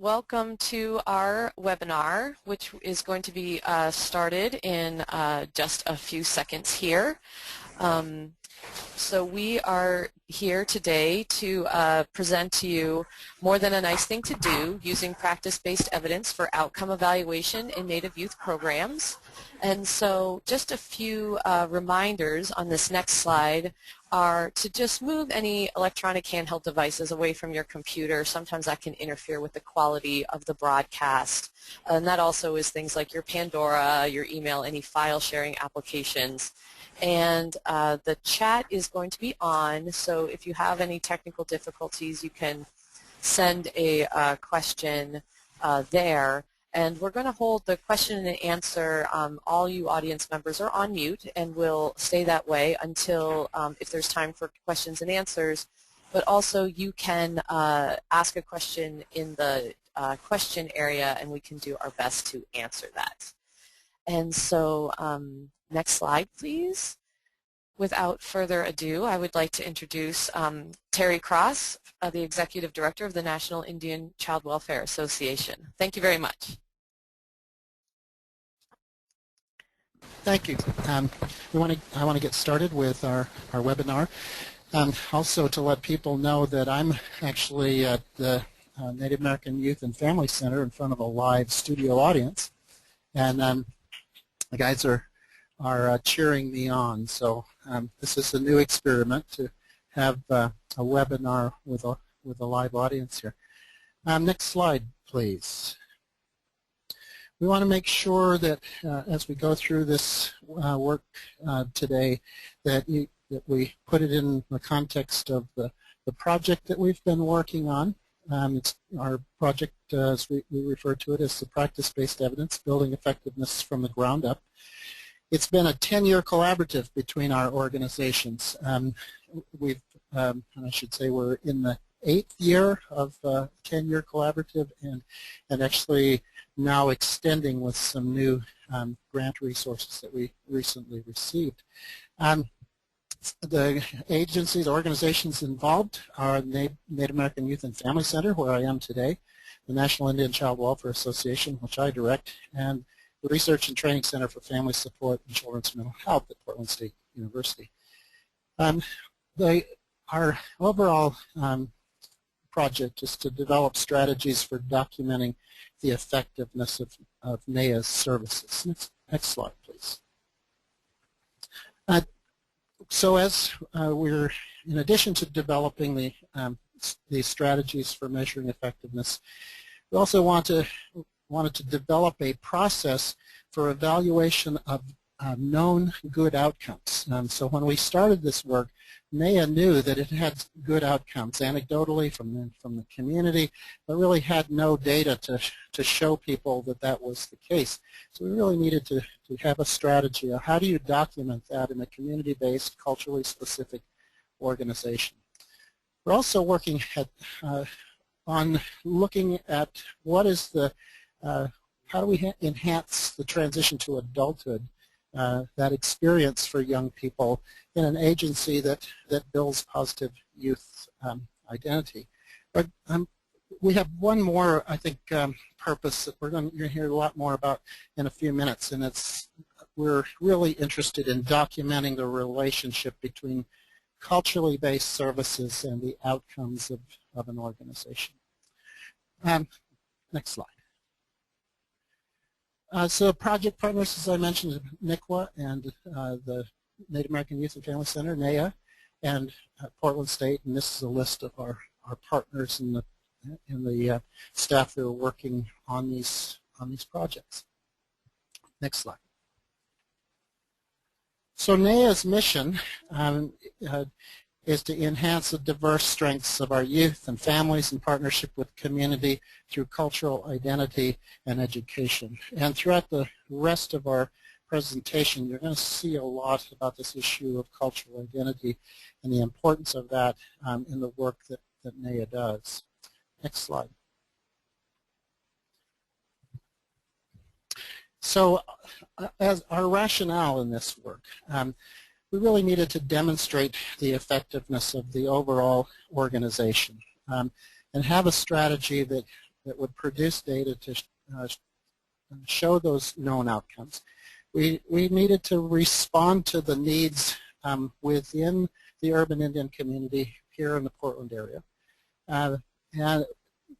Welcome to our webinar, which is going to be started in just a few seconds here. So we are here today to present to you More Than a Nice Thing to Do, using practice-based evidence for outcome evaluation in Native youth programs. And so just a few reminders on this next slide are to just move any electronic handheld devices away from your computer. Sometimes that can interfere with the quality of the broadcast. And that also is things like your Pandora, your email, any file sharing applications. And the chat is going to be on, so if you have any technical difficulties, you can send a question there. And we're going to hold the question and answer. All you audience members are on mute, and we'll stay that way until if there's time for questions and answers. But also you can ask a question in the question area, and we can do our best to answer that. And so next slide, please. Without further ado, I would like to introduce Terry Cross, the Executive Director of the National Indian Child Welfare Association. Thank you very much. Thank you. I want to get started with our webinar. Also to let people know that I'm actually at the Native American Youth and Family Center in front of a live studio audience, and the guys are cheering me on. So this is a new experiment to have a webinar with a live audience here. Next slide, please. We want to make sure that as we go through this work today, that we put it in the context of the project that we've been working on. It's our project, as we refer to it, as the Practice-Based Evidence, Building Effectiveness from the Ground Up. It's been a 10-year collaborative between our organizations. And I should say we're in the 8th year of 10-year collaborative, and actually now extending with some new grant resources that we recently received. The agencies, organizations involved are the Native American Youth and Family Center, where I am today, the National Indian Child Welfare Association, which I direct, and the Research and Training Center for Family Support and Children's Mental Health at Portland State University. Our overall project is to develop strategies for documenting the effectiveness of NAIA's services. Next slide, please. So as we're, in addition to developing the strategies for measuring effectiveness, we also wanted to develop a process for evaluation of known good outcomes. So when we started this work, NAIA knew that it had good outcomes anecdotally from the community, but really had no data to show people that that was the case. So we really needed to have a strategy of how do you document that in a community-based, culturally specific organization. We're also working on looking at what is the how do we enhance the transition to adulthood, that experience for young people in an agency that builds positive youth identity. But we have one more, I think, purpose that you're going to hear a lot more about in a few minutes, and we're really interested in documenting the relationship between culturally based services and the outcomes of an organization. Next slide. So project partners, as I mentioned, NICWA and the Native American Youth and Family Center, NAIA, and Portland State, and this is a list of our partners in the staff that are working on these projects. Next slide. So NAIA's mission is to enhance the diverse strengths of our youth and families in partnership with community through cultural identity and education. And throughout the rest of our presentation, you're going to see a lot about this issue of cultural identity and the importance of that in the work that NAIA does. Next slide. So as our rationale in this work, we really needed to demonstrate the effectiveness of the overall organization and have a strategy that that would produce data to show those known outcomes. We needed to respond to the needs within the urban Indian community here in the Portland area. And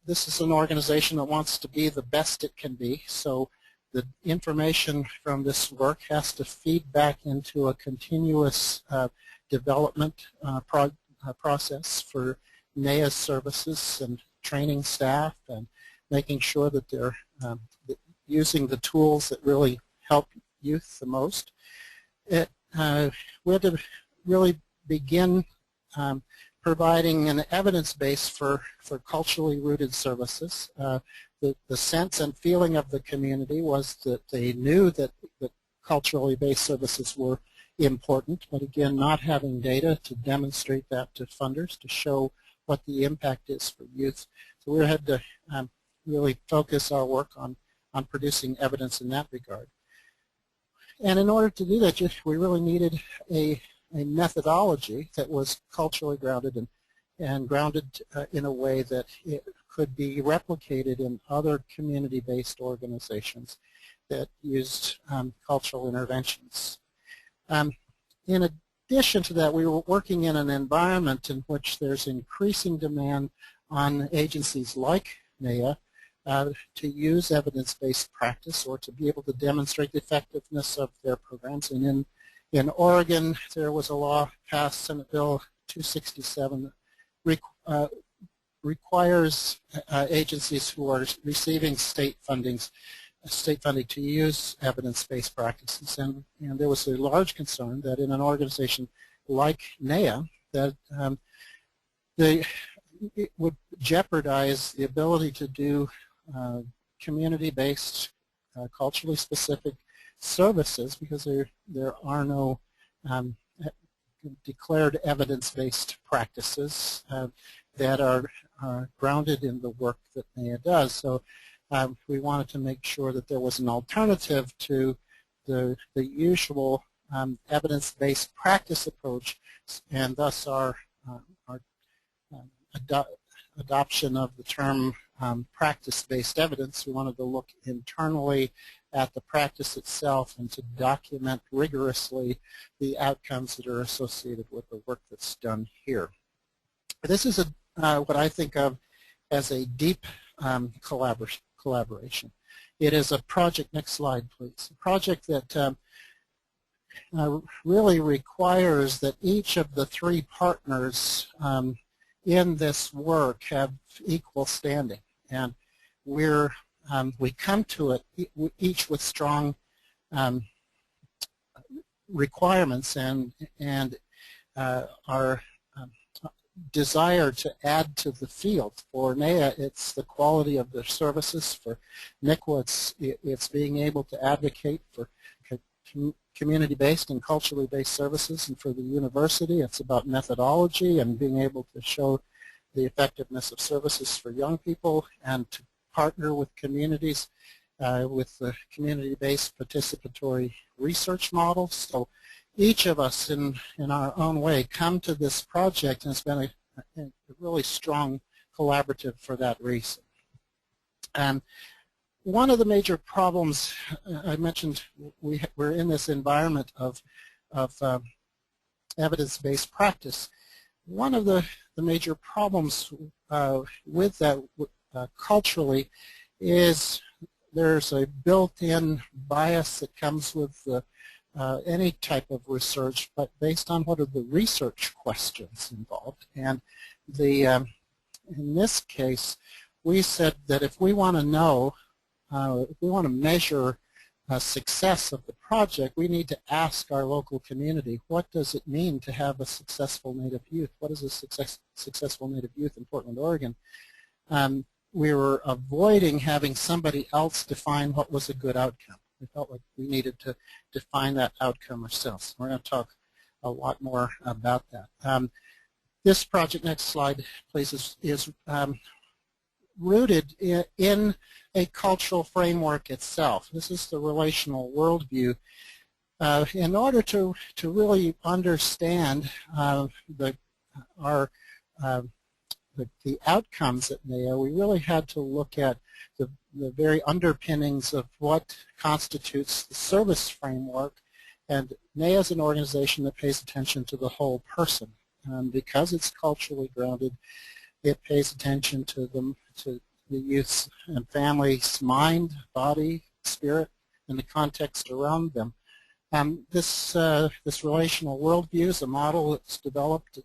this is an organization that wants to be the best it can be, so the information from this work has to feed back into a continuous development process for NAIA's services and training staff and making sure that they're using the tools that really help youth the most. We had to really begin providing an evidence base for culturally rooted services. The sense and feeling of the community was that they knew that culturally based services were important, but again, not having data to demonstrate that to funders to show what the impact is for youth. So we had to really focus our work on producing evidence in that regard. And in order to do that, we really needed a methodology that was culturally grounded and grounded in a way that it could be replicated in other community-based organizations that used cultural interventions. In addition to that, we were working in an environment in which there's increasing demand on agencies like NAIA to use evidence-based practice or to be able to demonstrate the effectiveness of their programs. And in Oregon, there was a law passed, Senate Bill 267, requires agencies who are receiving state funding to use evidence-based practices. And there was a large concern that in an organization like NAIA that it would jeopardize the ability to do community-based, culturally specific services because there are no declared evidence-based practices that are grounded in the work that NAIA does. So we wanted to make sure that there was an alternative to the usual evidence-based practice approach, and thus our adoption of the term practice-based evidence. We wanted to look internally at the practice itself and to document rigorously the outcomes that are associated with the work that's done here. This is what I think of as a deep collaboration. It is a project, next slide please, a project that really requires that each of the three partners in this work have equal standing, and we come to it each with strong requirements and our desire to add to the field. For NAIA, it's the quality of their services. For NICWA, it's being able to advocate for community-based and culturally based services, and for the university, it's about methodology and being able to show the effectiveness of services for young people and to partner with communities with the community-based participatory research models. So each of us in our own way come to this project, and it's been a really strong collaborative for that reason. One of the major problems I mentioned, we're in this environment of evidence-based practice. One of the major problems with that culturally is there's a built-in bias that comes with any type of research, but based on what are the research questions involved. And in this case, we said that if we want to know, if we want to measure success of the project, we need to ask our local community, what does it mean to have a successful Native youth? What is a successful Native youth in Portland, Oregon? We were avoiding having somebody else define what was a good outcome. We felt like we needed to define that outcome ourselves. We're going to talk a lot more about that. This project, next slide please, is rooted in a cultural framework itself. This is the relational worldview. In order to really understand our the outcomes at NAIA, we really had to look at the very underpinnings of what constitutes the service framework. And NAIA is an organization that pays attention to the whole person. Because it's culturally grounded, it pays attention to the youth's and family's mind, body, spirit, and the context around them. This relational worldview is a model that's developed at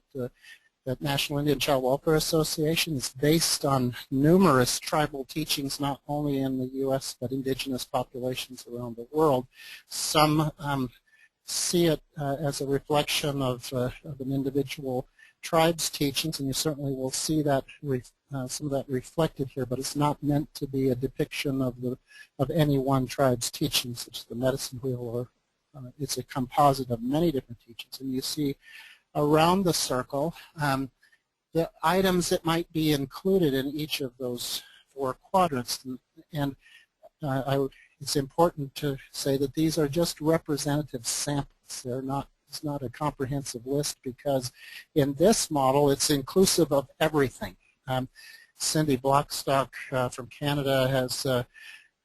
the National Indian Child Welfare Association. Is based on numerous tribal teachings, not only in the U.S. but indigenous populations around the world. Some see it as a reflection of an individual tribe's teachings, and you certainly will see that some of that reflected here. But it's not meant to be a depiction of any one tribe's teachings, such as the medicine wheel, or it's a composite of many different teachings. And you see around the circle the items that might be included in each of those 4 quadrants. And it's important to say that these are just representative samples. It's not a comprehensive list, because in this model it's inclusive of everything. Cindy Blockstock from Canada has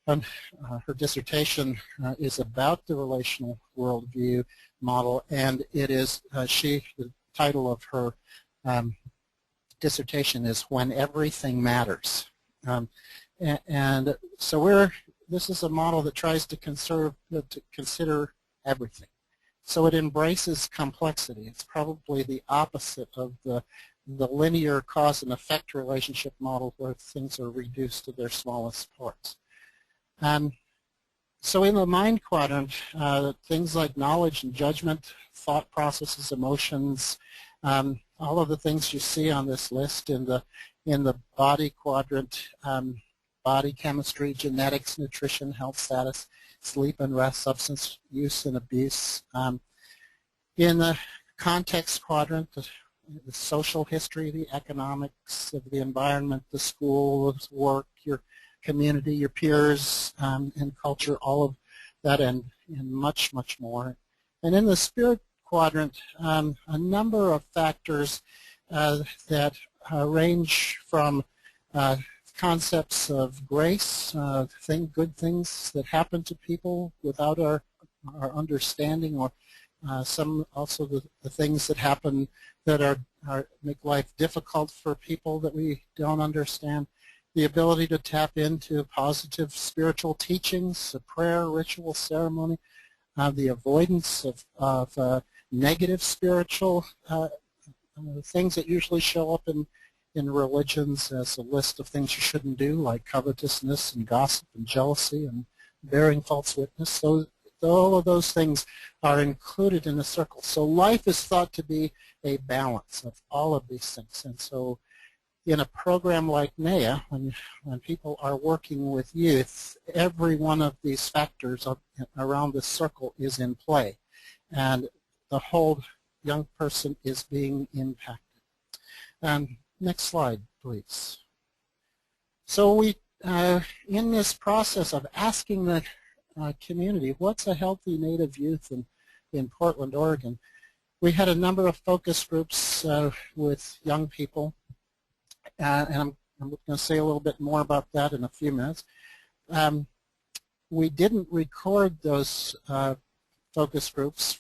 her dissertation is about the relational worldview model, and it is the title of her dissertation is "When Everything Matters," and so this is a model that tries to consider everything. So it embraces complexity. It's probably the opposite of the linear cause and effect relationship model, where things are reduced to their smallest parts. So in the mind quadrant, things like knowledge and judgment, thought processes, emotions, all of the things you see on this list. In the body quadrant, body chemistry, genetics, nutrition, health status, sleep and rest, substance use and abuse. In the context quadrant, the social history, the economics of the environment, the school, work, your community, your peers, and culture, all of that, and much, much more. And in the spirit quadrant, a number of factors that range from concepts of grace, good things that happen to people without our understanding, or some also the things that happen that make life difficult for people that we don't understand. The ability to tap into positive spiritual teachings, a prayer, ritual, ceremony, the avoidance of negative spiritual things that usually show up in religions as a list of things you shouldn't do, like covetousness and gossip and jealousy and bearing false witness. So all of those things are included in the circle. So life is thought to be a balance of all of these things. And so in a program like NAIA, when people are working with youth, every one of these factors around the circle is in play, and the whole young person is being impacted. Next slide, please. So we, in this process of asking the community, what's a healthy Native youth in Portland, Oregon, we had a number of focus groups with young people. And I'm going to say a little bit more about that in a few minutes. We didn't record those focus groups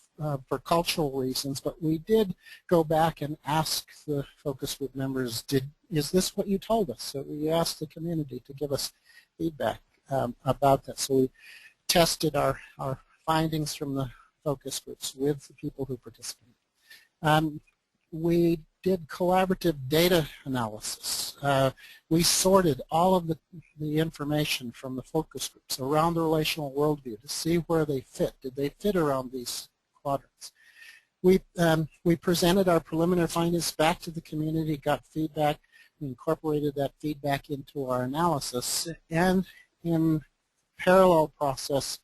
for cultural reasons, but we did go back and ask the focus group members, is this what you told us? So we asked the community to give us feedback about that. So we tested our findings from the focus groups with the people who participated. We did collaborative data analysis. We sorted all of the information from the focus groups around the relational worldview to see where they fit. Did they fit around these quadrants? We presented our preliminary findings back to the community, got feedback, we incorporated that feedback into our analysis, and in parallel process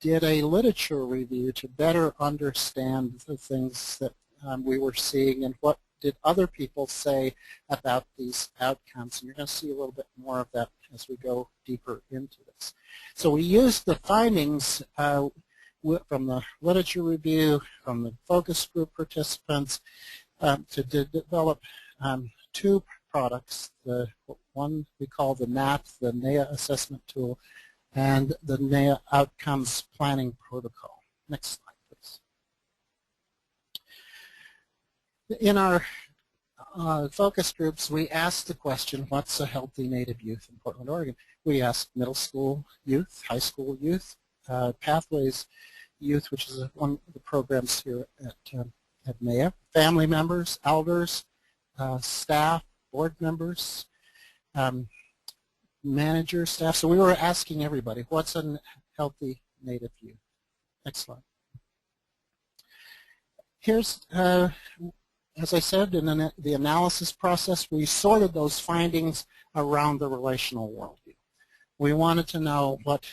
did a literature review to better understand the things that we were seeing and what did other people say about these outcomes. And you're going to see a little bit more of that as we go deeper into this. So we used the findings from the literature review, from the focus group participants, to develop two products. The one we call the NAT, the NEA Assessment Tool, and the NEA Outcomes Planning Protocol. Next slide, please. In our focus groups, we asked the question, what's a healthy Native youth in Portland, Oregon? We asked middle school youth, high school youth, Pathways Youth, which is one of the programs here at NEA, family members, elders, staff, board members, managers, staff. So we were asking everybody, what's a healthy Native youth? Next slide. Here's, as I said, in the analysis process, we sorted those findings around the relational worldview. We wanted to know what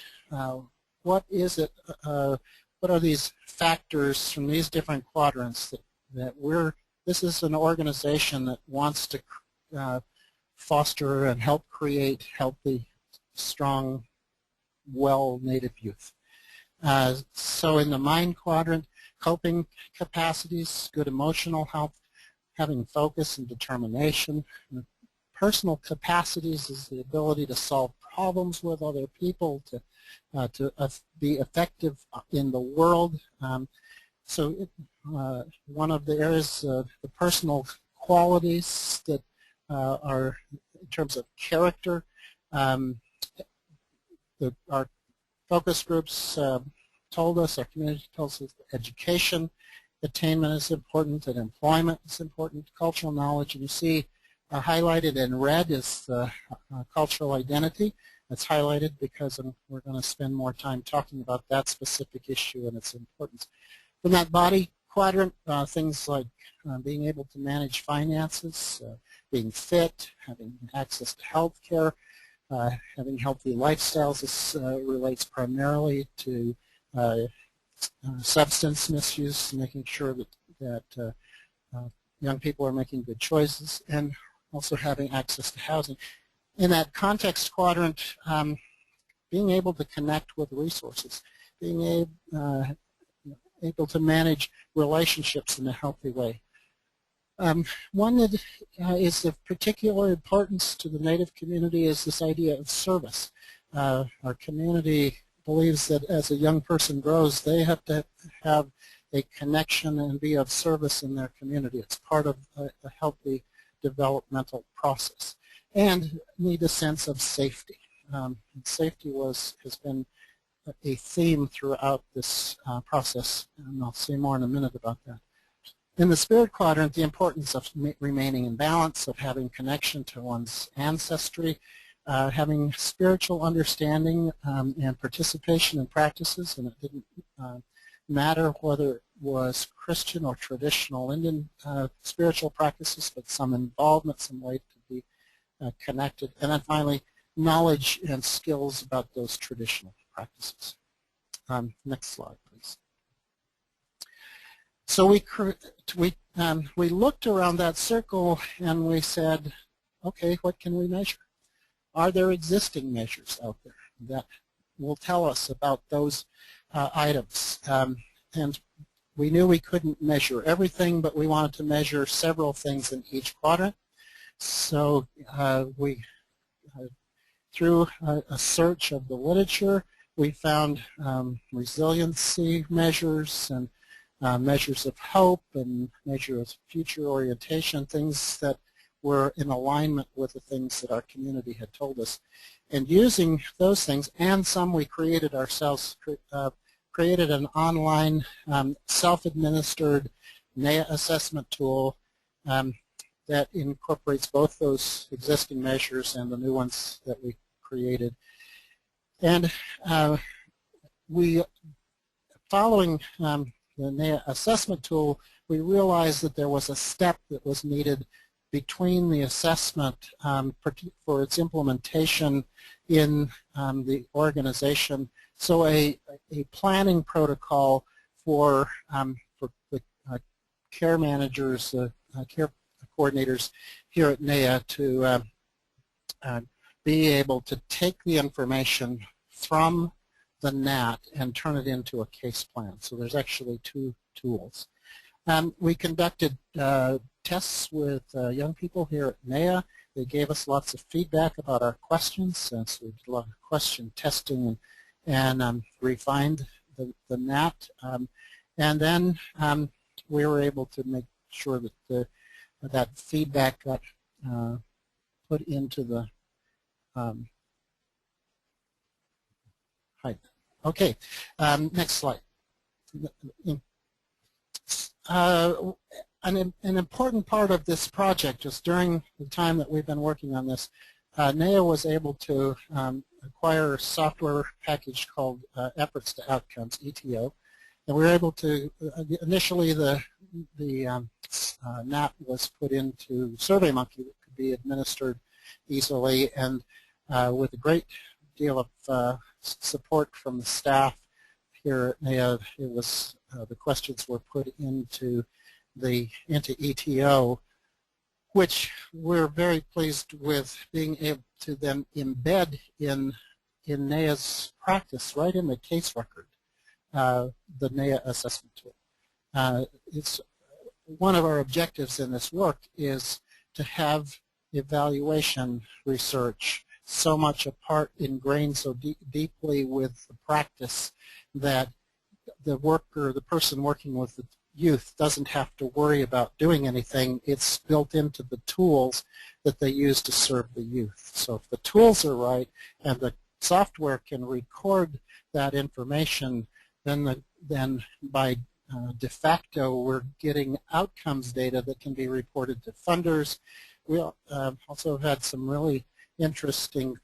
is it, what are these factors from these different quadrants this is an organization that wants to foster and help create healthy, strong, well Native youth. So in the mind quadrant, coping capacities, good emotional health, having focus and determination. Personal capacities is the ability to solve problems with other people, to be effective in the world. One of the areas, the personal qualities that are in terms of character, our focus groups told us, our community tells us that education attainment is important and employment is important, cultural knowledge, and you see highlighted in red is cultural identity. It's highlighted because we're going to spend more time talking about that specific issue and its importance. From that body quadrant, things like being able to manage finances, being fit, having access to health care, having healthy lifestyles. This relates primarily to substance misuse, making sure that young people are making good choices, and also having access to housing. In that context quadrant, being able to connect with resources, being able to manage relationships in a healthy way. One that is of particular importance to the Native community is this idea of service. Our community believes that as a young person grows, they have to have a connection and be of service in their community. It's part of a healthy developmental process. And need a sense of safety. Safety has been a theme throughout this process, and I'll say more in a minute about that. In the spirit quadrant, the importance of remaining in balance, of having connection to one's ancestry, having spiritual understanding and participation in practices, and it didn't matter whether it was Christian or traditional Indian spiritual practices, but some involvement, some way to be connected. And then finally, knowledge and skills about those traditional practices. Next slide, please. So we looked around that circle and we said, okay, what can we measure? Are there existing measures out there that will tell us about those items? And we knew we couldn't measure everything, but we wanted to measure several things in each quadrant. So through a search of the literature, we found resiliency measures and measures of hope and measures of future orientation, things that were in alignment with the things that our community had told us. And using those things, and some we created ourselves, created an online self-administered NEA assessment tool that incorporates both those existing measures and the new ones that we created. And following the NEA assessment tool, we realized that there was a step that was needed between the assessment for its implementation in the organization. So a planning protocol for the care managers, care coordinators here at NEA to be able to take the information from the NAT and turn it into a case plan. So there's actually two tools. We conducted tests with young people here at NEA. They gave us lots of feedback about our questions, so we did a lot of question testing and refined the NAT. And then we were able to make sure that that feedback got put into the height. Okay, next slide. An important part of this project, just during the time that we've been working on this, NEA was able to acquire a software package called Efforts to Outcomes, ETO, and we were able to, initially the NAT was put into SurveyMonkey that could be administered easily, and with a great deal of support from the staff here at NEA, it was the questions were put into ETO, which we're very pleased with being able to then embed in NEA's practice, right in the case record, the NEA assessment tool. It's one of our objectives in this work is to have evaluation research so much a part, ingrained so deeply with the practice that the worker, the person working with the youth doesn't have to worry about doing anything. It's built into the tools that they use to serve the youth. So if the tools are right and the software can record that information, then by de facto we're getting outcomes data that can be reported to funders. We also have had some really interesting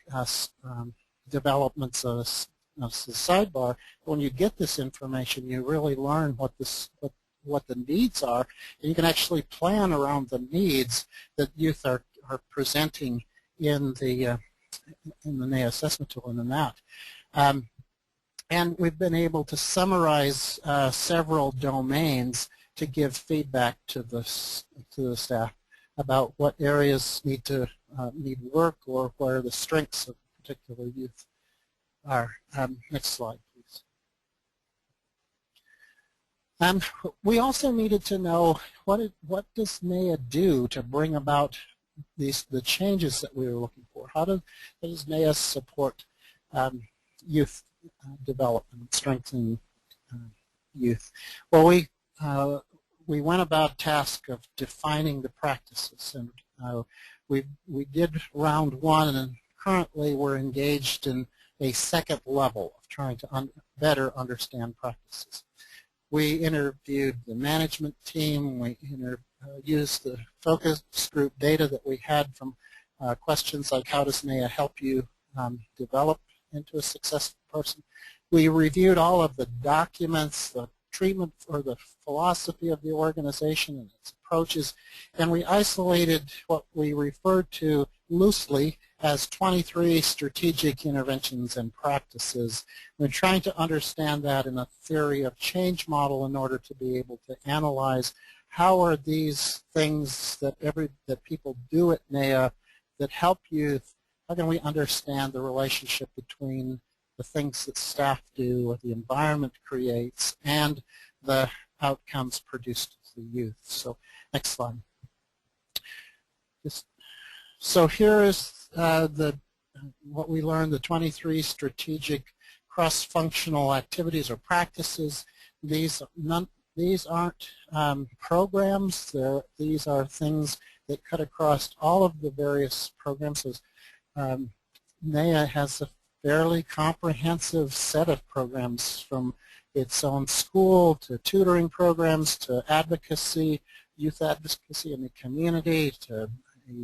developments of the sidebar. When you get this information, you really learn what the needs are, and you can actually plan around the needs that youth are presenting in the NEA assessment tool in the NAT. And we've been able to summarize several domains to give feedback to the staff about what areas need work or where the strengths of particular youth are. Next slide, please. We also needed to know what does NEA do to bring about the changes that we were looking for. How does NEA support youth development, strengthening youth? Well, we went about task of defining the practices, and we did round one, and currently we're engaged in a second level of trying to better understand practices. We interviewed the management team. We used the focus group data that we had from questions like, how does NEA help you develop into a successful person? We reviewed all of the documents, the treatment or the philosophy of the organization and its approaches, and we isolated what we referred to loosely as 23 strategic interventions and practices. We're trying to understand that in a theory of change model in order to be able to analyze how are these things that people do at NEA that help youth, how can we understand the relationship between the things that staff do, what the environment creates, and the outcomes produced to the youth. So next slide. So here is what we learned, the 23 strategic cross-functional activities or practices. These aren't programs. These are things that cut across all of the various programs. So, NEA has a fairly comprehensive set of programs, from its own school to tutoring programs to advocacy, youth advocacy in the community, to a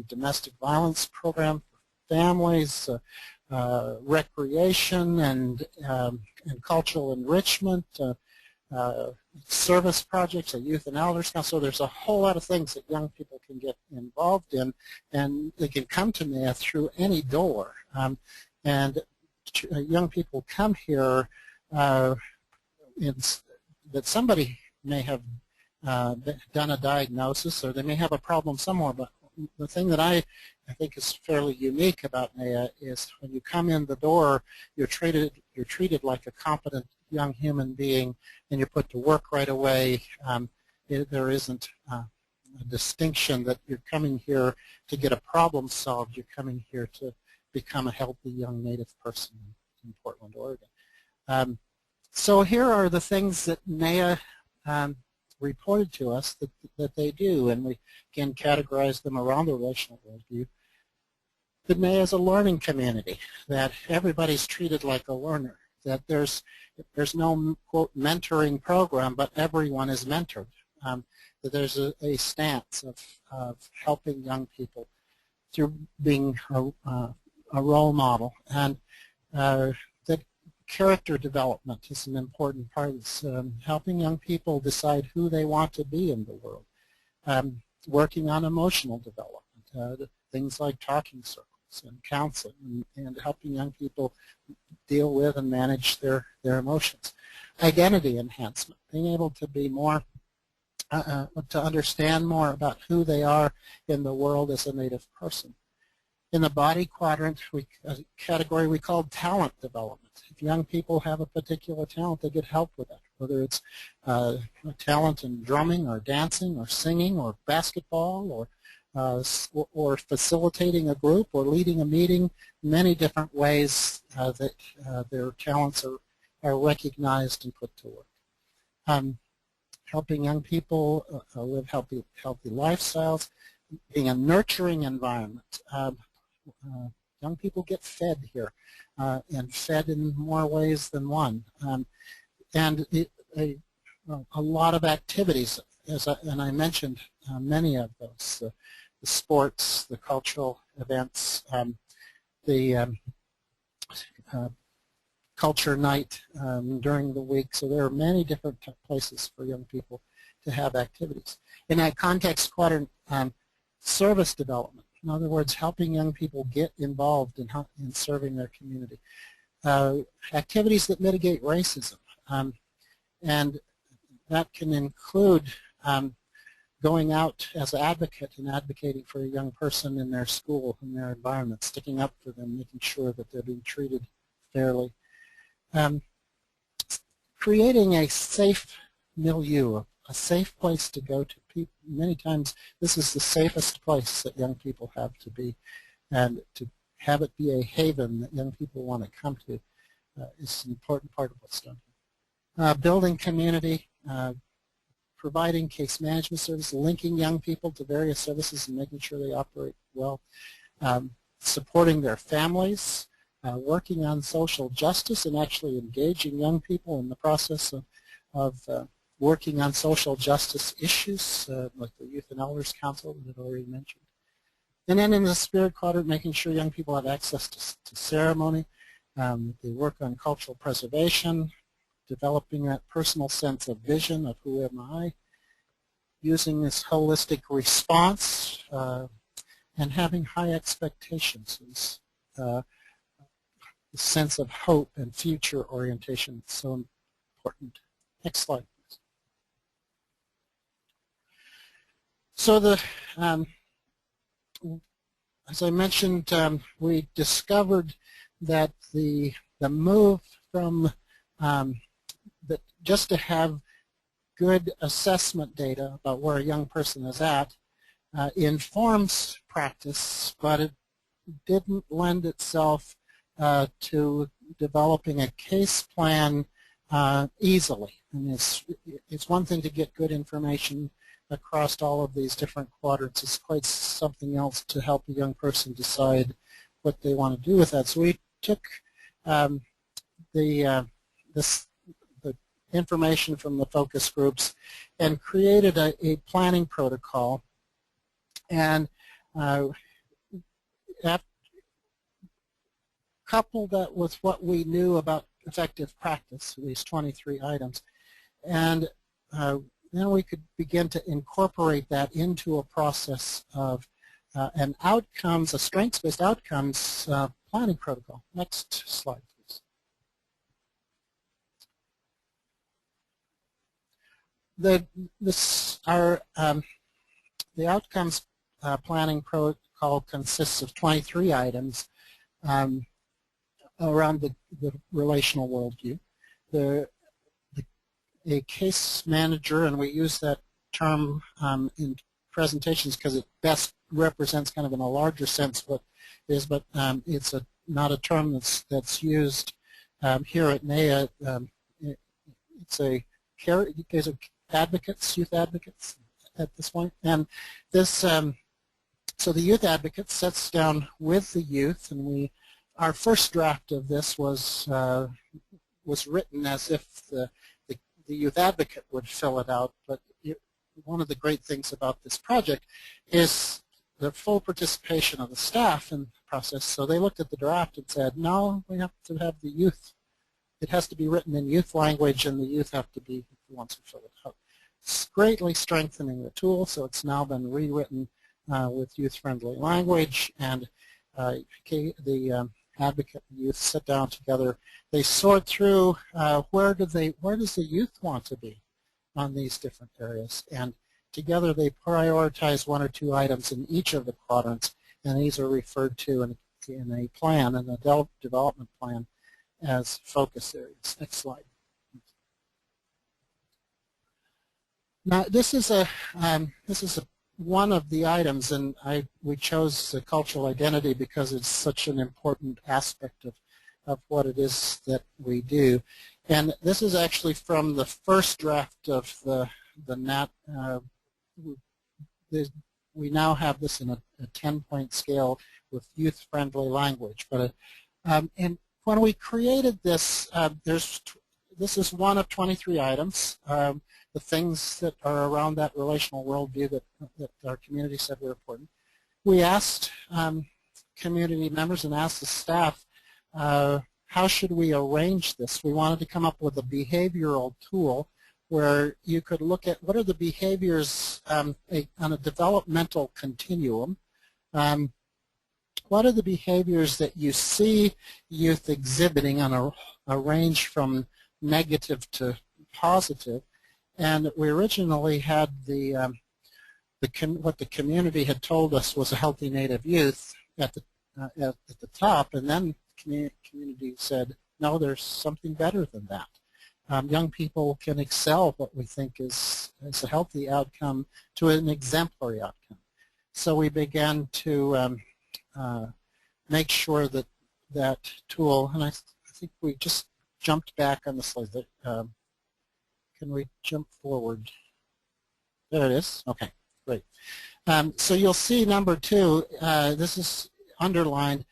domestic violence program for families, recreation and cultural enrichment, service projects, a youth and elders council. So there's a whole lot of things that young people can get involved in, and they can come to NEA through any door. And young people come here that somebody may have done a diagnosis, or they may have a problem somewhere. But the thing that I think is fairly unique about NEA is when you come in the door, you're treated like a competent young human being, and you're put to work right away. There isn't distinction that you're coming here to get a problem solved. You're coming here to become a healthy young Native person in Portland, Oregon. So here are the things that NAIA reported to us that they do, and we can categorize them around the relational worldview. That NAIA is a learning community, that everybody's treated like a learner, that there's no, quote, mentoring program, but everyone is mentored, that there's a stance of helping young people through being a role model, and that character development is an important part of this, helping young people decide who they want to be in the world, working on emotional development, things like talking circles and counseling, and helping young people deal with and manage their emotions. Identity enhancement, being able to be more, to understand more about who they are in the world as a Native person. In the body quadrant, a category we call talent development. If young people have a particular talent, they get help with that, whether it's a talent in drumming or dancing or singing or basketball or facilitating a group or leading a meeting, many different ways that their talents are recognized and put to work. Helping young people live healthy lifestyles, being a nurturing environment. Young people get fed here, and fed in more ways than one. And a lot of activities, and I mentioned many of those, the sports, the cultural events, the culture night during the week. So there are many different places for young people to have activities. In that context quadrant, service development. In other words, helping young people get involved in serving their community. Activities that mitigate racism. And that can include going out as an advocate and advocating for a young person in their school, in their environment, sticking up for them, making sure that they're being treated fairly. Creating a safe milieu, a safe place to go to. Many times this is the safest place that young people have to be, and to have it be a haven that young people want to come to is an important part of what's done here. Building community, providing case management services, linking young people to various services and making sure they operate well, supporting their families, working on social justice and actually engaging young people in the process of working on social justice issues, like the Youth and Elders Council that I already mentioned. And then in the spirit quadrant, making sure young people have access to ceremony. They work on cultural preservation, developing that personal sense of vision of who am I, using this holistic response, and having high expectations. The sense of hope and future orientation is so important. Next slide. So as I mentioned, we discovered that the move from just to have good assessment data about where a young person is at informs practice, but it didn't lend itself to developing a case plan easily. And it's one thing to get good information across all of these different quadrants. It's quite something else to help a young person decide what they want to do with that. So we took the information from the focus groups and created a planning protocol, and coupled that with what we knew about effective practice, these 23 items, and then we could begin to incorporate that into a process of a strengths-based outcomes planning protocol. Next slide, please. The outcomes planning protocol consists of 23 items around the relational worldview. A case manager, and we use that term presentations because it best represents kind of in a larger sense what it is, but it's not a term that's used here at NAIA. It's a you guys are advocates, youth advocates at this point, and this so the youth advocate sits down with the youth, and our first draft of this was written as if the youth advocate would fill it out, but one of the great things about this project is the full participation of the staff in the process. So they looked at the draft and said, no, we have to have the youth. It has to be written in youth language, and the youth have to be the ones who fill it out. It's greatly strengthening the tool, so it's now been rewritten with youth-friendly language, and the advocate and youth sit down together. They sort through where does the youth want to be on these different areas, and together they prioritize one or two items in each of the quadrants, and these are referred to in a plan, in a development plan, as focus areas. Next slide. Now this is one of the items, and we chose the cultural identity because it's such an important aspect of what it is that we do. And this is actually from the first draft of the NAT. We now have this in a 10-point scale with youth-friendly language. But and when we created this, this is one of 23 items. The things that are around that relational worldview that our community said were important. We asked community members and asked the staff, how should we arrange this? We wanted to come up with a behavioral tool where you could look at what are the behaviors on a developmental continuum. What are the behaviors that you see youth exhibiting on a range from negative to positive? And we originally had what the community had told us was a healthy Native youth at the top, and then the community said, no, there's something better than that. Young people can excel what we think is a healthy outcome to an exemplary outcome. So we began to make sure that that tool, and I think we just jumped back on the slide. Can we jump forward? There it is. Okay, great. So you'll see number 2, this is underlined.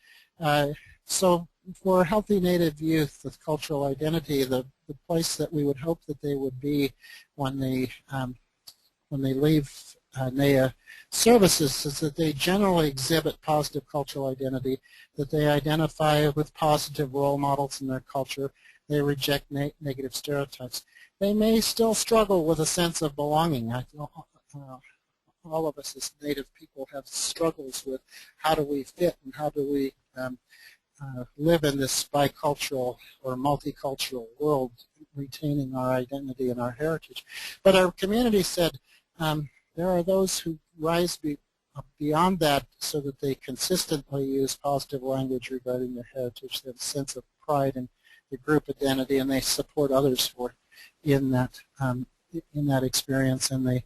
So for healthy Native youth with cultural identity, the place that we would hope that they would be when they leave NAIA services is that they generally exhibit positive cultural identity, that they identify with positive role models in their culture, they reject negative stereotypes. They may still struggle with a sense of belonging. All of us as Native people have struggles with how do we fit and how do we live in this bicultural or multicultural world, retaining our identity and our heritage. But our community said there are those who rise beyond that so that they consistently use positive language regarding their heritage. They have a sense of pride in the group identity, and they support others who are in that experience, and they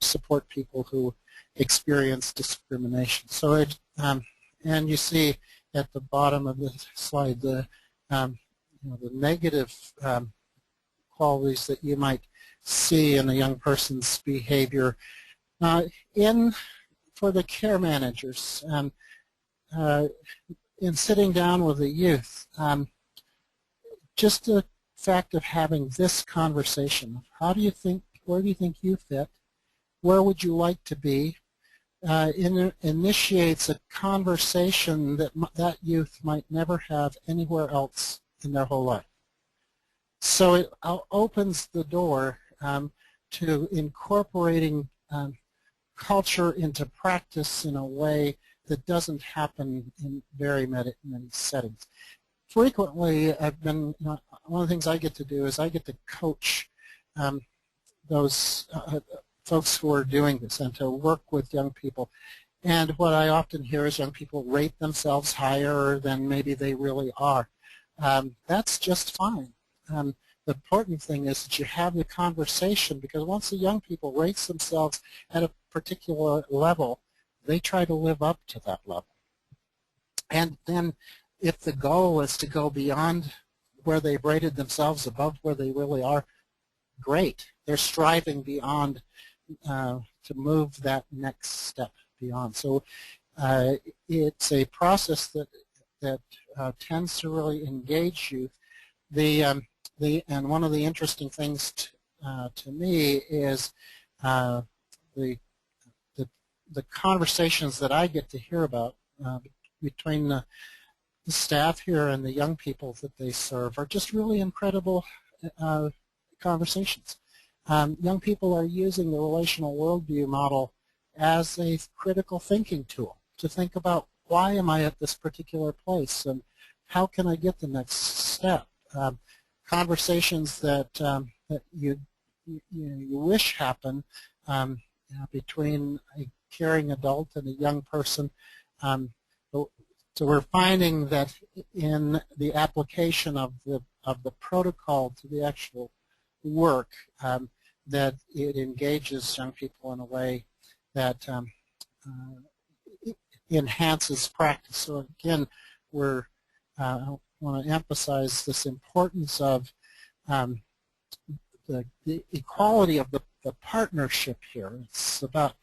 support people who experience discrimination. So and you see at the bottom of the slide the the negative qualities that you might see in a young person's behavior. For the care managers, in sitting down with the youth, just the fact of having this conversation, where do you think you fit? Where would you like to be? Initiates a conversation that youth might never have anywhere else in their whole life. So it opens the door to incorporating culture into practice in a way that doesn't happen in very many settings. Frequently, one of the things I get to do is I get to coach those folks who are doing this and to work with young people. And what I often hear is young people rate themselves higher than maybe they really are. That's just fine. the important thing is that you have the conversation, because once the young people rate themselves at a particular level, they try to live up to that level. And then if the goal is to go beyond where they've rated themselves above where they really are, great. They're striving beyond to move that next step beyond. So it's a process that tends to really engage youth. And one of the interesting things to me is the conversations that I get to hear about between the staff here and the young people that they serve are just really incredible conversations. Young people are using the relational worldview model as a critical thinking tool to think about, why am I at this particular place and how can I get the next step? Conversations that that you wish happen between a caring adult and a young person. So we're finding that in the application of the protocol to the actual work, that it engages young people in a way that enhances practice. So again, I want to emphasize this importance of the equality of the partnership here. It's about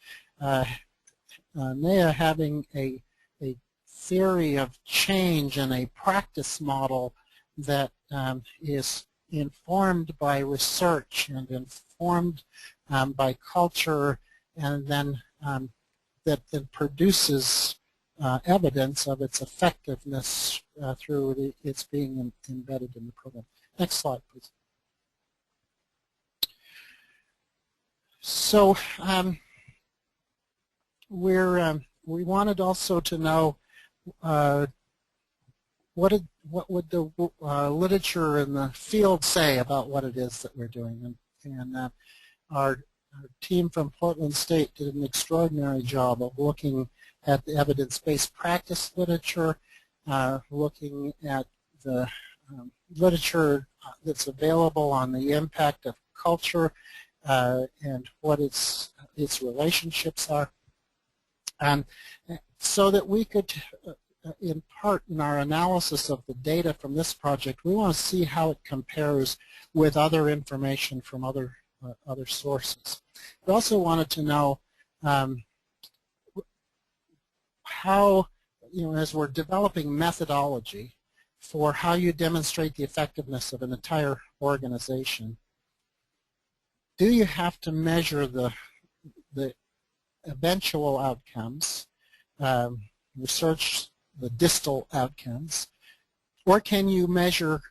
Nea having a theory of change and a practice model that is informed by research and informed by culture, and then that then produces evidence of its effectiveness through its being embedded in the program. Next slide, please. So we wanted also to know what would the literature in the field say about what it is that we're doing, and our team from Portland State did an extraordinary job of looking at the evidence-based practice literature, looking at the literature that's available on the impact of culture and what its relationships are, so that we could, in part in our analysis of the data from this project, we want to see how it compares with other information from other sources. We also wanted to know how, as we're developing methodology for how you demonstrate the effectiveness of an entire organization, do you have to measure the eventual outcomes, research the distal outcomes, or can you measure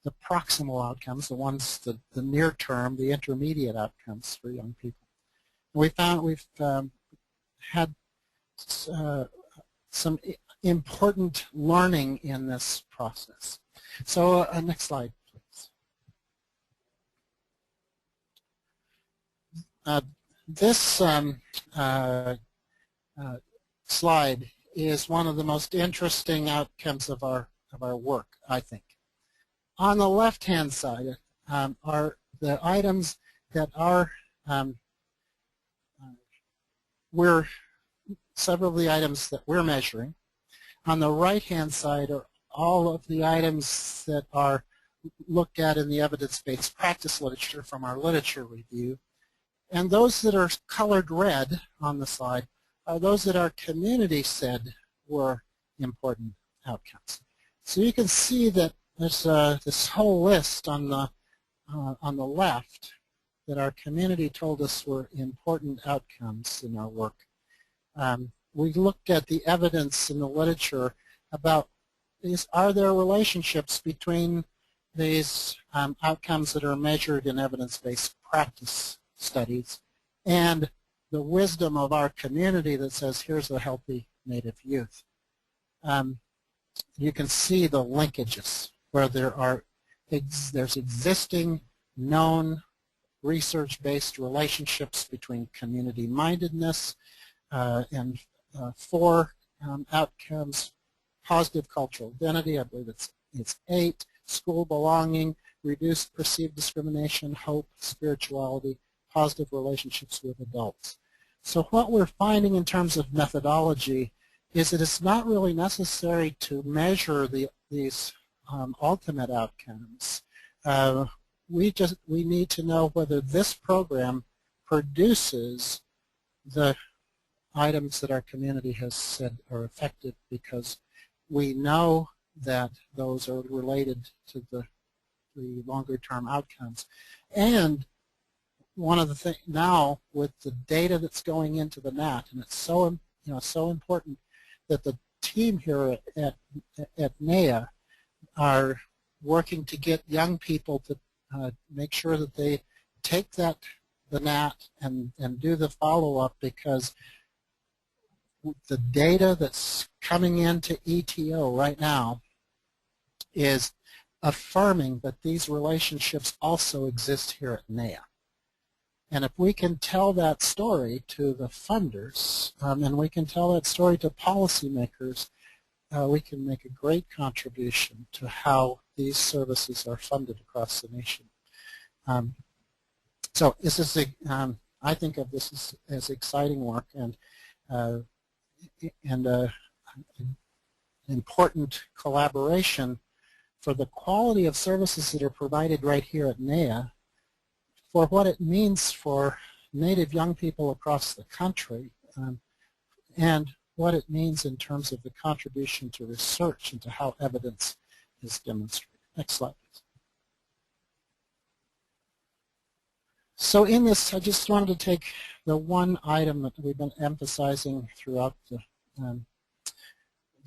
the proximal outcomes, the ones, the near term, the intermediate outcomes for young people? We found we've had some important learning in this process. So next slide, please. This slide is one of the most interesting outcomes of our work, I think. On the left-hand side are the items that are several of the items that we're measuring. On the right-hand side are all of the items that are looked at in the evidence-based practice literature from our literature review. And those that are colored red on the slide are those that our community said were important outcomes. So you can see that there's this whole list on the left that our community told us were important outcomes in our work. We looked at the evidence in the literature about are there relationships between these outcomes that are measured in evidence-based practice studies and the wisdom of our community that says here's a healthy Native youth. You can see the linkages where there's existing known research-based relationships between community-mindedness and four outcomes: positive cultural identity, I believe it's 8, school belonging, reduced perceived discrimination, hope, spirituality, positive relationships with adults. So what we're finding in terms of methodology is that it's not really necessary to measure these ultimate outcomes. We need to know whether this program produces the items that our community has said are effective, because we know that those are related to the longer-term outcomes. And one of the things now with the data that's going into the NAT, and it's so so important that the team here at NEA are working to get young people to make sure that they take the NAT and do the follow-up, because the data that's coming into ETO right now is affirming that these relationships also exist here at NEA. And if we can tell that story to the funders, and we can tell that story to policymakers, we can make a great contribution to how these services are funded across the nation. So this is I think of this as exciting work, and important collaboration for the quality of services that are provided right here at NEA, for what it means for Native young people across the country, and what it means in terms of the contribution to research into how evidence is demonstrated. Next slide, please. So in this, I just wanted to take the one item that we've been emphasizing throughout the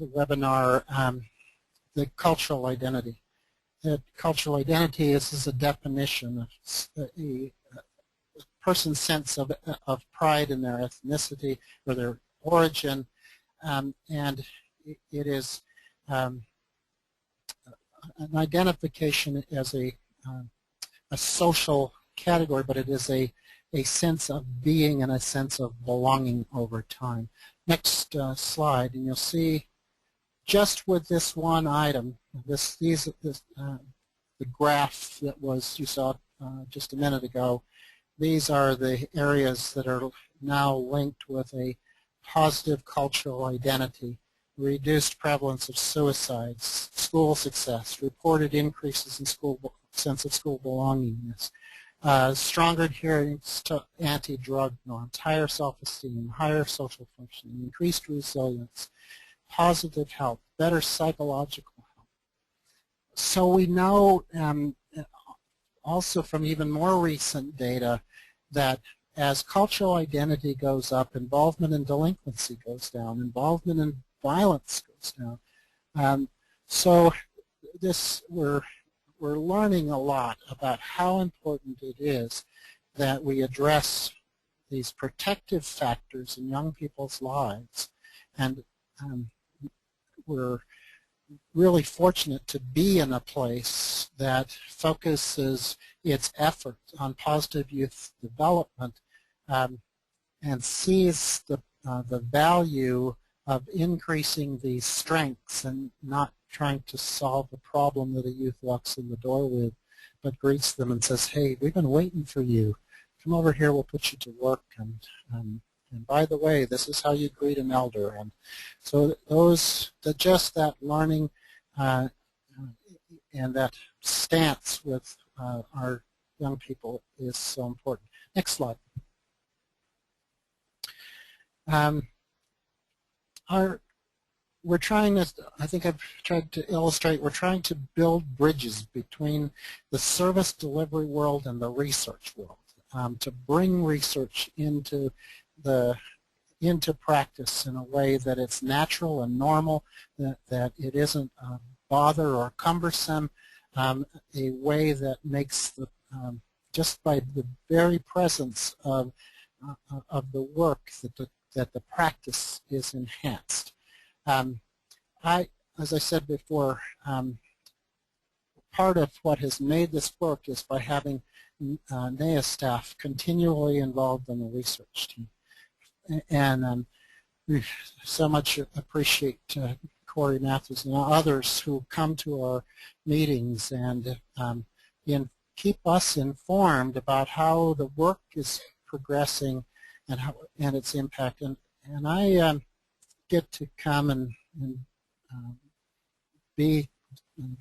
webinar, the cultural identity. That cultural identity is a definition of a person's sense of pride in their ethnicity or their origin, and it is an identification as a social category, but it is a sense of being and a sense of belonging over time. Next slide, and you'll see just with this one item, the graph that you saw just a minute ago, these are the areas that are now linked with a positive cultural identity: reduced prevalence of suicides, school success, reported increases in sense of school belongingness, stronger adherence to anti-drug norms, higher self-esteem, higher social functioning, increased resilience, positive health, better psychological health. So we know also from even more recent data that as cultural identity goes up, involvement in delinquency goes down, involvement in violence goes down. So we're learning a lot about how important it is that we address these protective factors in young people's lives, and we're really fortunate to be in a place that focuses its effort on positive youth development and sees the value of increasing these strengths and not trying to solve the problem that a youth walks in the door with, but greets them and says, "Hey, we've been waiting for you. Come over here, we'll put you to work, and by the way, this is how you greet an elder." And so just that learning and that stance with our young people is so important. Next slide. We're trying to, I think I've tried to illustrate, we're trying to build bridges between the service delivery world and the research world, to bring research into practice in a way that it's natural and normal, that it isn't a bother or cumbersome, a way that makes just by the very presence of the work that the practice is enhanced. As I said before, part of what has made this work is by having NEA staff continually involved in the research team. And we so much appreciate Corey Matthews and others who come to our meetings and keep us informed about how the work is progressing and its impact. And I get to come and be,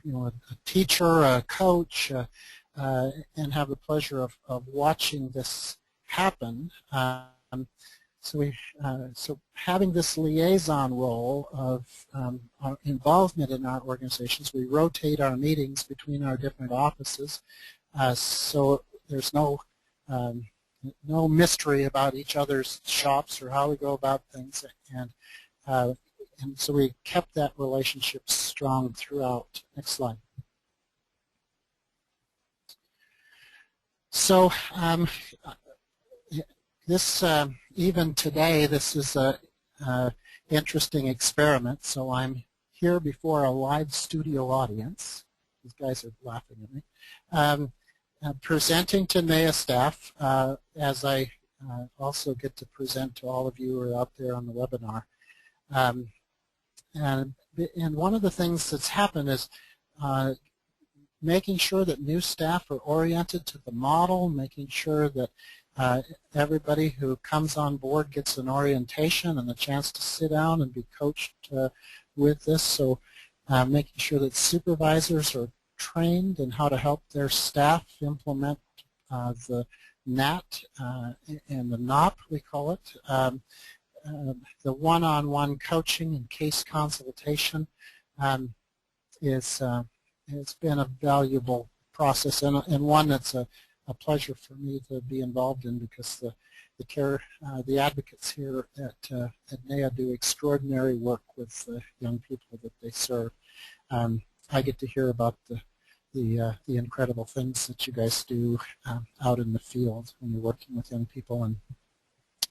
a teacher, a coach, and have the pleasure of watching this happen. So having this liaison role of our involvement in our organizations, we rotate our meetings between our different offices, so there's no mystery about each other's shops or how we go about things, and so we kept that relationship strong throughout. Next slide. So this, even today, this is a interesting experiment. So I'm here before a live studio audience. These guys are laughing at me. Presenting to NAIA staff, as I also get to present to all of you who are out there on the webinar. And one of the things that's happened is making sure that new staff are oriented to the model, making sure that everybody who comes on board gets an orientation and a chance to sit down and be coached with this. So making sure that supervisors are trained in how to help their staff implement the NAT and the NOP, we call it. The one-on-one coaching and case consultation it's been a valuable process, and one that's a pleasure for me to be involved in, because the advocates here at NAIA do extraordinary work with the young people that they serve. I get to hear about the incredible things that you guys do out in the field when you're working with young people,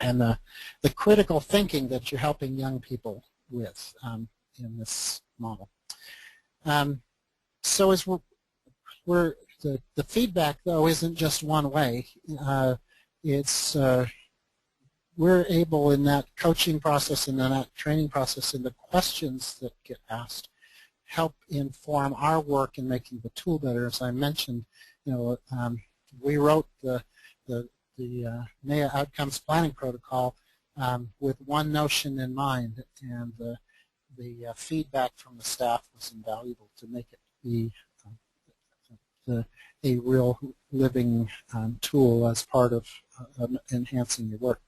and the critical thinking that you're helping young people with in this model. So as the feedback, though, isn't just one way. We're able in that coaching process and in that training process and the questions that get asked help inform our work in making the tool better. As I mentioned, we wrote the NAIA Outcomes Planning Protocol with one notion in mind, and the feedback from the staff was invaluable to make it be a real living tool as part of enhancing your work.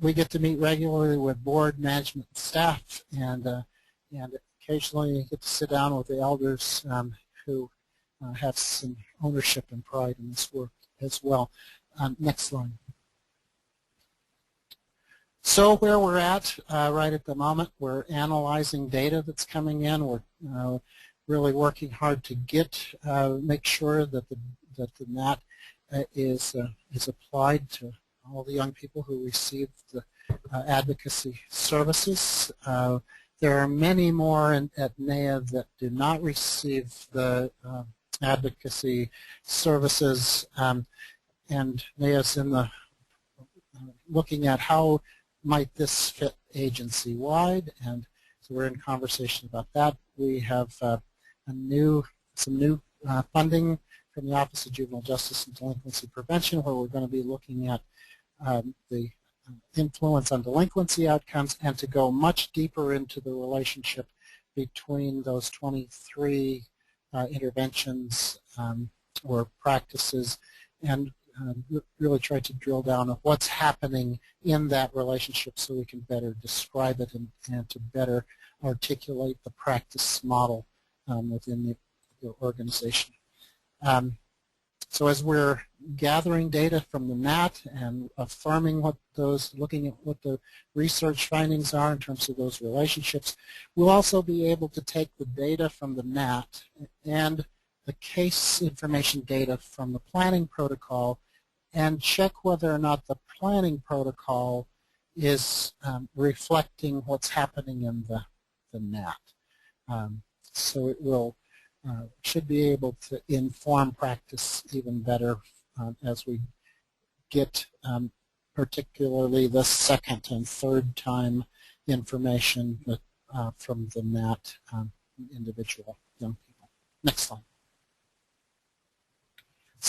We get to meet regularly with board, management, and staff, and occasionally get to sit down with the elders who have some ownership and pride in this work as well. Next slide. So where we're at right at the moment, we're analyzing data that's coming in. We're really working hard to make sure that the NAT is applied to all the young people who receive the advocacy services. There are many more at NAIA that do not receive the advocacy services, and NAIA's in the looking at how might this fit agency-wide, and so we're in conversation about that. We have some new funding from the Office of Juvenile Justice and Delinquency Prevention, where we're going to be looking at the influence on delinquency outcomes, and to go much deeper into the relationship between those 23 interventions or practices, and really try to drill down on what's happening in that relationship so we can better describe it and to better articulate the practice model within the organization. So as we're gathering data from the NAT and affirming looking at what the research findings are in terms of those relationships, we'll also be able to take the data from the NAT and the case information data from the planning protocol and check whether or not the planning protocol is reflecting what's happening in the NAT. So it should be able to inform practice even better as we get particularly the second and third time information from the NAT individual young people. Next slide.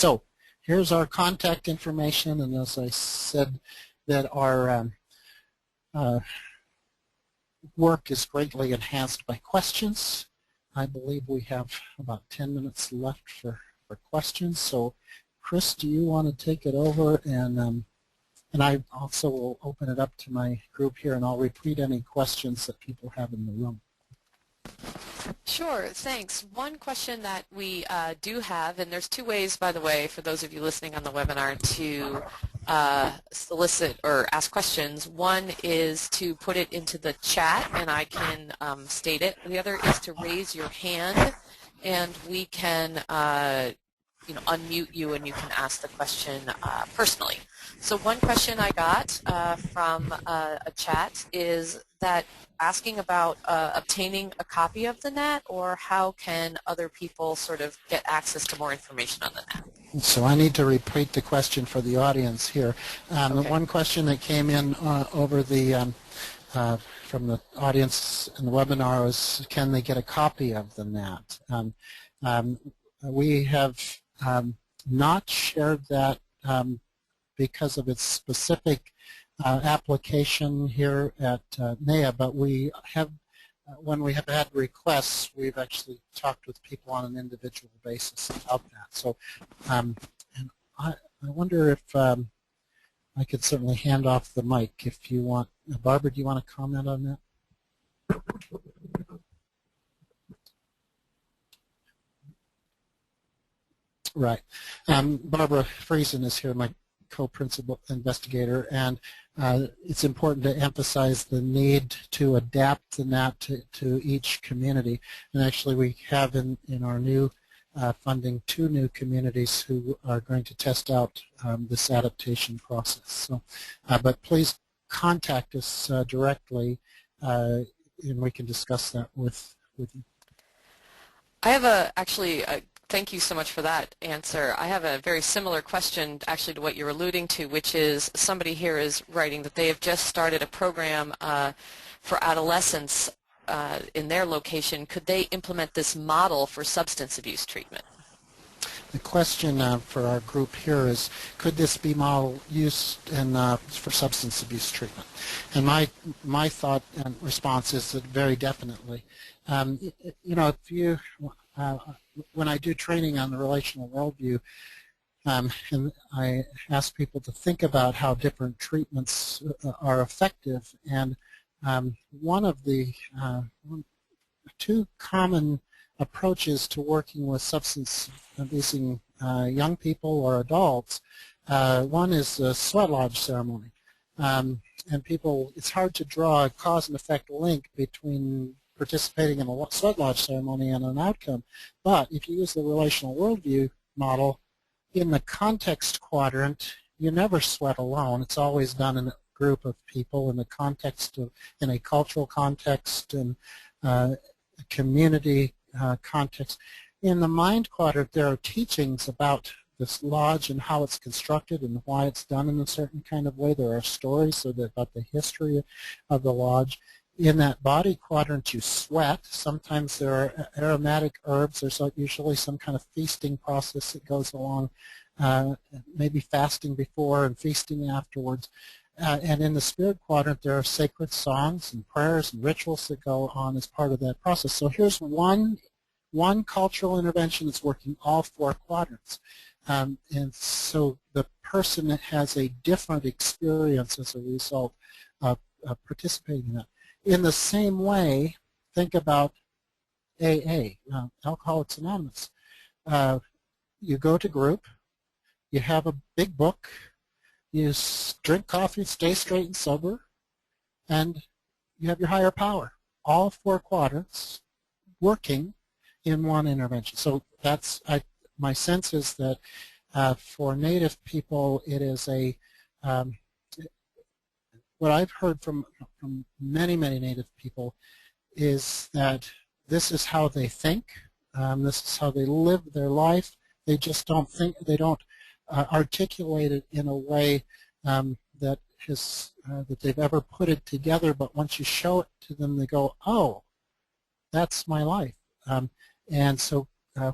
So here's our contact information, and as I said, that our work is greatly enhanced by questions. I believe we have about 10 minutes left for questions. So Chris, do you want to take it over? And I also will open it up to my group here, and I'll repeat any questions that people have in the room. Sure, thanks. One question that we do have, and there's two ways, by the way, for those of you listening on the webinar to solicit or ask questions. One is to put it into the chat, and I can state it. The other is to raise your hand, and we can unmute you, and you can ask the question personally. So one question I got from a chat is that asking about obtaining a copy of the net, or how can other people sort of get access to more information on the net? So I need to repeat the question for the audience here. Okay. The one question that came in over the from the audience in the webinar was, can they get a copy of the net? We have not shared that because of its specific application here at NEA, but we have, when we have had requests, we've actually talked with people on an individual basis about that. So, and I wonder if I could certainly hand off the mic if you want. Barbara, do you want to comment on that? Right. Barbara Friesen is here, my co-principal investigator, and it's important to emphasize the need to adapt the net to each community. And actually we have in our new funding 2 new communities who are going to test out this adaptation process. So, but please contact us directly, and we can discuss that with you. I have thank you so much for that answer. I have a very similar question actually to what you're alluding to, which is somebody here is writing that they have just started a program for adolescents in their location. Could they implement this model for substance abuse treatment? The question for our group here is, could this be model used for substance abuse treatment? And my thought and response is that very definitely. If you when I do training on the relational worldview, and I ask people to think about how different treatments are effective, and one of the 2 common approaches to working with substance abusing young people or adults, one is the sweat lodge ceremony. And people, it's hard to draw a cause and effect link between participating in a sweat lodge ceremony and an outcome. But if you use the relational worldview model, in the context quadrant, you never sweat alone. It's always done in a group of people in the context of, in a cultural context and a community context. In the mind quadrant, there are teachings about this lodge and how it's constructed and why it's done in a certain kind of way. There are stories about the history of the lodge. In that body quadrant, you sweat. Sometimes there are aromatic herbs. There's usually some kind of feasting process that goes along, maybe fasting before and feasting afterwards. And in the spirit quadrant, there are sacred songs and prayers and rituals that go on as part of that process. So here's one cultural intervention that's working all 4 quadrants. And so the person has a different experience as a result of participating in that. In the same way, think about AA, Alcoholics Anonymous. You go to group, you have a big book, you drink coffee, stay straight and sober, and you have your higher power. All 4 quadrants working in one intervention. So that's, my sense is that for Native people, it is a what I've heard from many, many Native people is that this is how they think, this is how they live their life. They just don't think, they don't articulate it in a way that they've ever put it together, but once you show it to them, they go, oh, that's my life. And so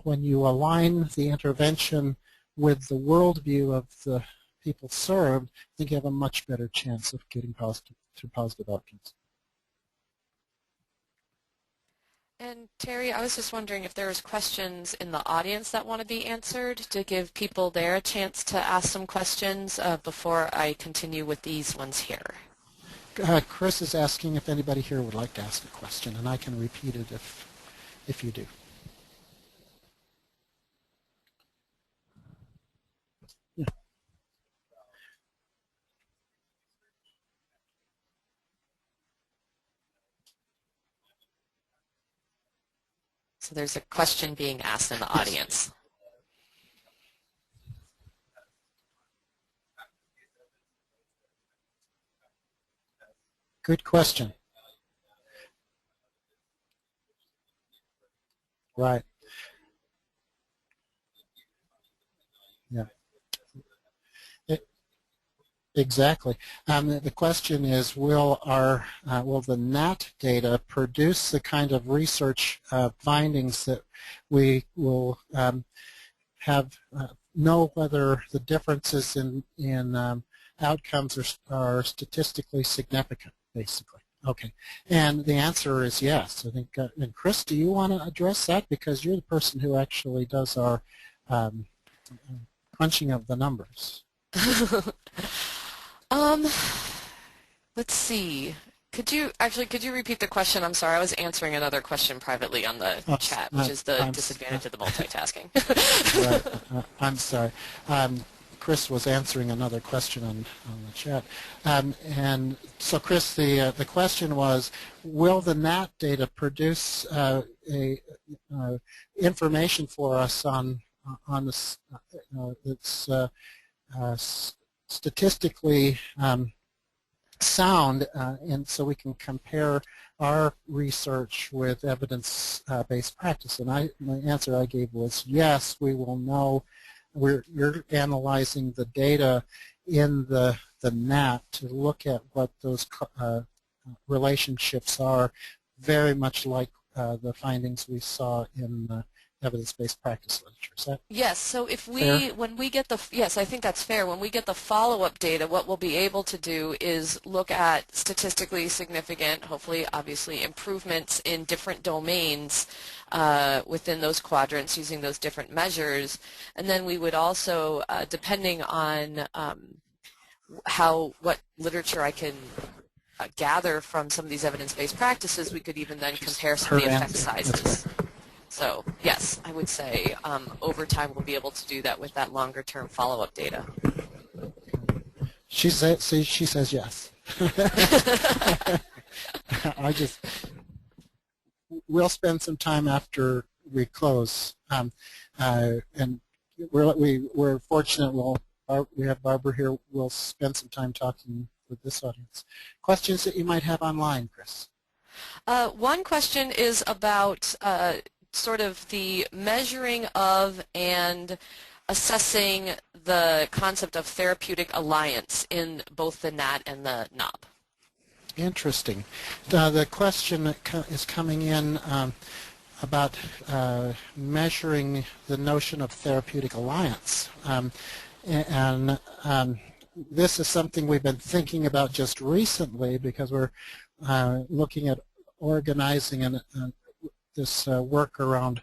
when you align the intervention with the worldview of the people served, I think you have a much better chance of getting positive outcomes. And Terry, I was just wondering if there's questions in the audience that want to be answered, to give people there a chance to ask some questions before I continue with these ones here. Chris is asking if anybody here would like to ask a question, and I can repeat it if you do. Yeah. So there's a question being asked in the audience. Good question. Right. Yeah. Exactly. The question is, will the NAT data produce the kind of research findings that we will know whether the differences in outcomes are statistically significant, basically? Okay. And the answer is yes. I think. And Chris, do you want to address that, because you're the person who actually does our crunching of the numbers? Let's see. Could you repeat the question? I'm sorry, I was answering another question privately on the chat, which is the disadvantage of the multitasking. Right. I'm sorry. Chris was answering another question on the chat. And so, Chris, the question was, will the NAT data produce information for us on this that's statistically sound, and so we can compare our research with evidence-based practice? And my answer I gave was yes. We will know. You're analyzing the data in the NAT to look at what those relationships are, very much like the findings we saw in evidence-based practice literature. Is that yes, so when we get the, yes, I think that's fair. When we get the follow-up data, what we'll be able to do is look at statistically significant, hopefully, obviously, improvements in different domains within those quadrants using those different measures. And then we would also, depending on what literature I can gather from some of these evidence-based practices, we could even then compare some of the effect sizes. So yes, I would say over time we'll be able to do that with that longer-term follow-up data. She says yes. We'll spend some time after we close, and we're fortunate. We have Barbara here. We'll spend some time talking with this audience. Questions that you might have online, Chris? One question is about sort of the measuring of and assessing the concept of therapeutic alliance in both the NAT and the NOB. Interesting. The question is coming in about measuring the notion of therapeutic alliance. And this is something we've been thinking about just recently, because we're looking at organizing this work around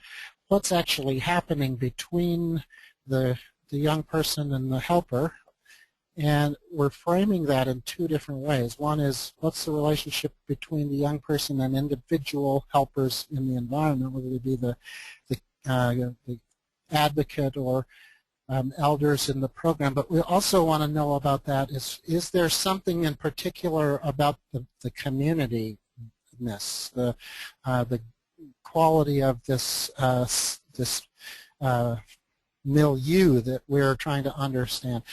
what's actually happening between the young person and the helper. And we're framing that in two different ways. One is, what's the relationship between the young person and individual helpers in the environment, whether they be the advocate or elders in the program. But we also want to know about that is there something in particular about the community-ness, the quality of this milieu that we're trying to understand.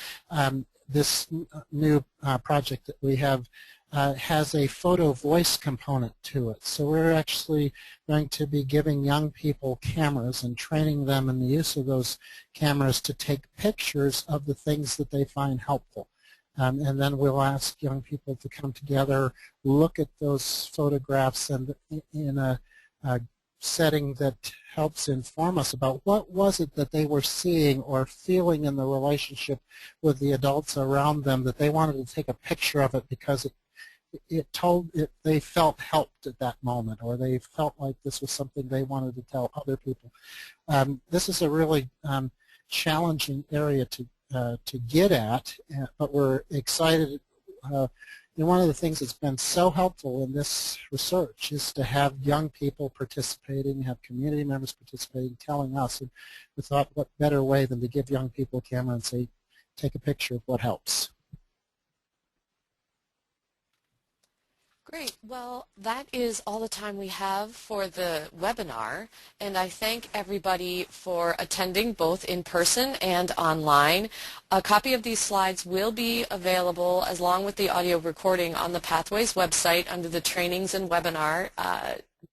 This new project that we have has a photo voice component to it. So we're actually going to be giving young people cameras and training them in the use of those cameras to take pictures of the things that they find helpful. And then we'll ask young people to come together, look at those photographs, and in a setting that helps inform us about what was it that they were seeing or feeling in the relationship with the adults around them that they wanted to take a picture of it because they felt helped at that moment, or they felt like this was something they wanted to tell other people. This is a really challenging area to get at, but we're excited. One of the things that's been so helpful in this research is to have young people participating, have community members participating, telling us. And we thought, what better way than to give young people a camera and say, take a picture of what helps. Great. Well, that is all the time we have for the webinar, and I thank everybody for attending both in person and online. A copy of these slides will be available along with the audio recording on the Pathways website under the Trainings and Webinar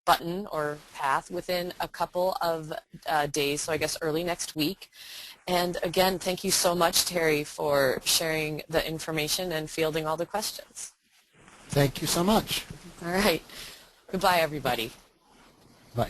button or path within a couple of days, so I guess early next week. And again, thank you so much, Terry, for sharing the information and fielding all the questions. Thank you so much. All right. Goodbye, everybody. Bye.